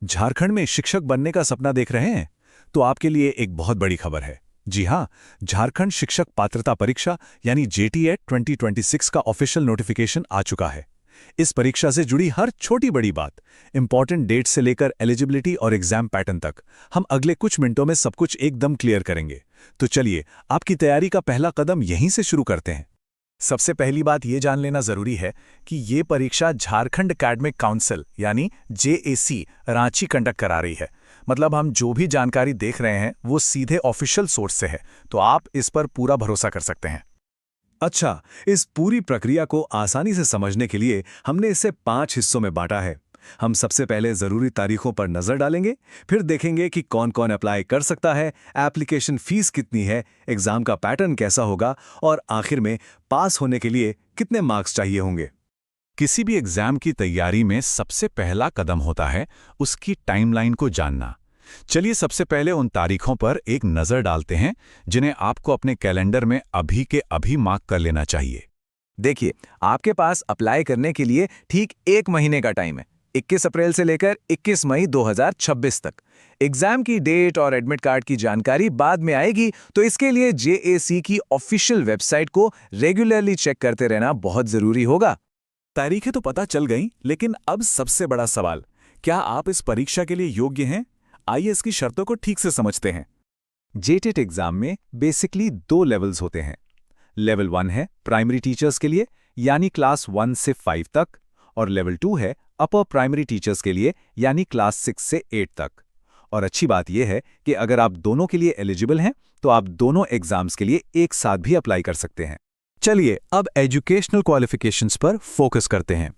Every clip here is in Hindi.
झारखंड में शिक्षक बनने का सपना देख रहे हैं तो आपके लिए एक बहुत बड़ी खबर है। जी हां, झारखंड शिक्षक पात्रता परीक्षा यानी जेटीईटी 2026 का ऑफिशियल नोटिफिकेशन आ चुका है। इस परीक्षा से जुड़ी हर छोटी बड़ी बात, इंपॉर्टेंट डेट से लेकर एलिजिबिलिटी और एग्जाम पैटर्न तक हम अगले कुछ मिनटों में सब कुछ एकदम क्लियर करेंगे। तो चलिए, आपकी तैयारी का पहला कदम यहीं से शुरू करते हैं। सबसे पहली बात ये जान लेना जरूरी है कि ये परीक्षा झारखंड एकेडमिक काउंसिल यानी जेएसी रांची कंडक्ट करा रही है। मतलब हम जो भी जानकारी देख रहे हैं वो सीधे ऑफिशियल सोर्स से है, तो आप इस पर पूरा भरोसा कर सकते हैं। अच्छा, इस पूरी प्रक्रिया को आसानी से समझने के लिए हमने इसे 5 हिस्सों में बांटा है। हम सबसे पहले जरूरी तारीखों पर नजर डालेंगे, फिर देखेंगे कि कौन कौन अप्लाई कर सकता है, एप्लीकेशन फीस कितनी है, एग्जाम का पैटर्न कैसा होगा और आखिर में पास होने के लिए कितने मार्क्स चाहिए होंगे। किसी भी एग्जाम की तैयारी में सबसे पहला कदम होता है उसकी टाइमलाइन को जानना। चलिए सबसे पहले उन तारीखों पर एक नजर डालते हैं जिन्हें आपको अपने कैलेंडर में अभी के अभी मार्क कर लेना चाहिए। देखिए, आपके पास अप्लाई करने के लिए ठीक 1 महीने का टाइम है, 21 अप्रैल से लेकर 21 मई 2026 तक। एग्जाम की डेट और एडमिट कार्ड की जानकारी बाद में आएगी, तो इसके लिए जेएसी की ऑफिशियल वेबसाइट को रेगुलरली चेक करते रहना बहुत जरूरी होगा। तारीखें तो पता चल गई, लेकिन अब सबसे बड़ा सवाल, क्या आप इस परीक्षा के लिए योग्य हैं? आइए इसकी शर्तों को ठीक से समझते हैं। जेटेट एग्जाम में बेसिकली 2 लेवल्स होते हैं। लेवल 1 है प्राइमरी टीचर्स के लिए यानी क्लास 1 से 5 तक, और लेवल 2 है अपर प्राइमरी टीचर्स के लिए यानी क्लास 6 से 8 तक। और अच्छी बात यह है कि अगर आप दोनों के लिए एलिजिबल हैं तो आप दोनों एग्जाम्स के लिए एक साथ भी अप्लाई कर सकते हैं। चलिए अब एजुकेशनल क्वालिफिकेशंस पर फोकस करते हैं।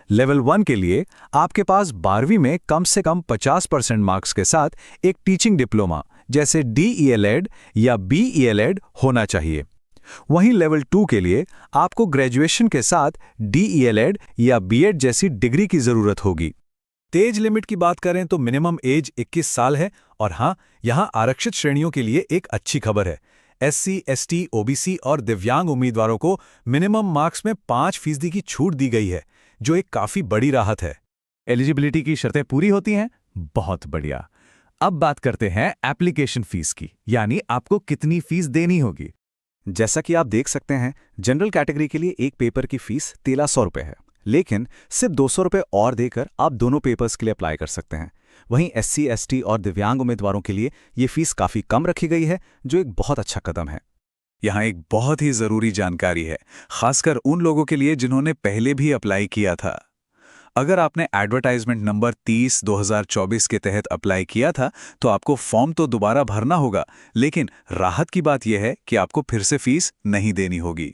लेवल 1 के लिए आपके पास 12वीं में कम से कम 50% मार्क्स के साथ एक टीचिंग डिप्लोमा जैसे डीईएलएड या बीईएलएड होना चाहिए। वहीं लेवल 2 के लिए आपको ग्रेजुएशन के साथ डीईएलएड या बीएड जैसी डिग्री की जरूरत होगी। एज लिमिट की बात करें तो मिनिमम एज 21 साल है। और हां, यहां आरक्षित श्रेणियों के लिए एक अच्छी खबर है। एससी, एसटी, ओबीसी और दिव्यांग उम्मीदवारों को मिनिमम मार्क्स में 5% की छूट दी गई है, जो एक काफी बड़ी राहत है। एलिजिबिलिटी की शर्तें पूरी होती हैं? बहुत बढ़िया। अब बात करते हैं एप्लीकेशन फीस की, यानी आपको कितनी फीस देनी होगी। जैसा कि आप देख सकते हैं, जनरल कैटेगरी के लिए एक पेपर की फीस 1300 रुपये है, लेकिन सिर्फ 200 रुपये और देकर आप दोनों पेपर्स के लिए अप्लाई कर सकते हैं। वहीं एससी, एसटी और दिव्यांग उम्मीदवारों के लिए ये फीस काफी कम रखी गई है, जो एक बहुत अच्छा कदम है। यहाँ एक बहुत ही जरूरी जानकारी है, खासकर उन लोगों के लिए जिन्होंने पहले भी अप्लाई किया था। अगर आपने एडवर्टाइजमेंट नंबर 30/2024 के तहत अप्लाई किया था तो आपको फॉर्म तो दोबारा भरना होगा, लेकिन राहत की बात यह है कि आपको फिर से फीस नहीं देनी होगी।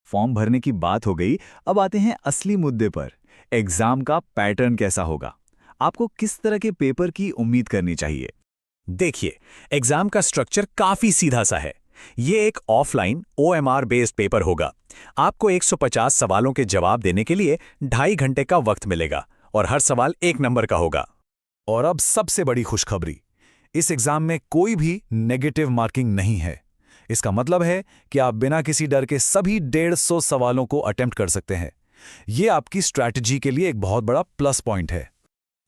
फॉर्म भरने की बात हो गई, अब आते हैं असली मुद्दे पर। एग्जाम का पैटर्न कैसा होगा? आपको किस तरह के पेपर की उम्मीद करनी चाहिए? देखिए, एग्जाम का स्ट्रक्चर काफी सीधा सा है। ये एक ऑफलाइन ओएमआर बेस्ड पेपर होगा। आपको 150 सवालों के जवाब देने के लिए 2.5 घंटे का वक्त मिलेगा और हर सवाल 1 नंबर का होगा। और अब सबसे बड़ी खुशखबरी, इस एग्जाम में कोई भी नेगेटिव मार्किंग नहीं है। इसका मतलब है कि आप बिना किसी डर के सभी 150 सवालों को अटेम्प्ट कर सकते हैं। ये आपकी स्ट्रैटेजी के लिए एक बहुत बड़ा प्लस पॉइंट है।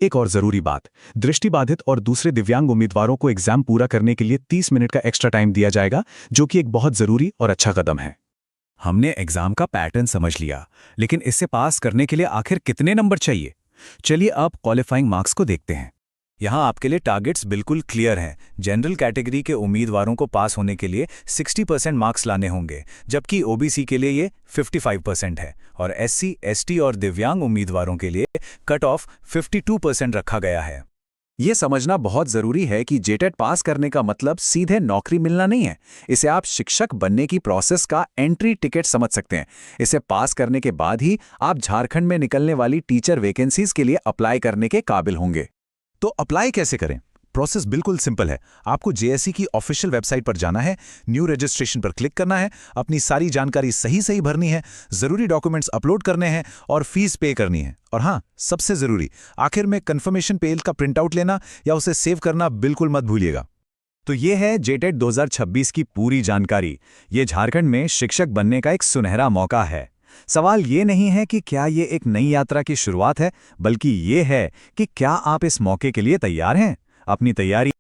एक और जरूरी बात, दृष्टिबाधित और दूसरे दिव्यांग उम्मीदवारों को एग्जाम पूरा करने के लिए 30 मिनट का एक्स्ट्रा टाइम दिया जाएगा, जो कि एक बहुत जरूरी और अच्छा कदम है। हमने एग्जाम का पैटर्न समझ लिया, लेकिन इससे पास करने के लिए आखिर कितने नंबर चाहिए? चलिए अब क्वालिफाइंग मार्क्स को देखते हैं। यहां आपके लिए टारगेट्स बिल्कुल क्लियर हैं। जनरल कैटेगरी के उम्मीदवारों को पास होने के लिए 60% मार्क्स लाने होंगे, जबकि ओबीसी के लिए ये 55% है और एससी, एसटी और दिव्यांग उम्मीदवारों के लिए कट ऑफ 52% रखा गया है। ये समझना बहुत जरूरी है कि जेटेट पास करने का मतलब सीधे नौकरी मिलना नहीं है। इसे आप शिक्षक बनने की प्रोसेस का एंट्री टिकट समझ सकते हैं। इसे पास करने के बाद ही आप झारखंड में निकलने वाली टीचर वैकेंसीज के लिए अप्लाई करने के काबिल होंगे। तो अप्लाई कैसे करें? प्रोसेस बिल्कुल सिंपल है। आपको जेएससी की ऑफिशियल वेबसाइट पर जाना है, न्यू रजिस्ट्रेशन पर क्लिक करना है, अपनी सारी जानकारी सही भरनी है, जरूरी डॉक्यूमेंट्स अपलोड करने हैं और फीस पे करनी है। और हाँ, सबसे जरूरी, आखिर में कंफर्मेशन पेज का प्रिंट आउट लेना या उसे सेव करना बिल्कुल मत भूलिएगा। तो ये है जेटेट 2026 की पूरी जानकारी। ये झारखंड में शिक्षक बनने का एक सुनहरा मौका है। सवाल ये नहीं है कि क्या ये एक नई यात्रा की शुरुआत है, बल्कि ये है कि क्या आप इस मौके के लिए तैयार हैं। अपनी तैयारी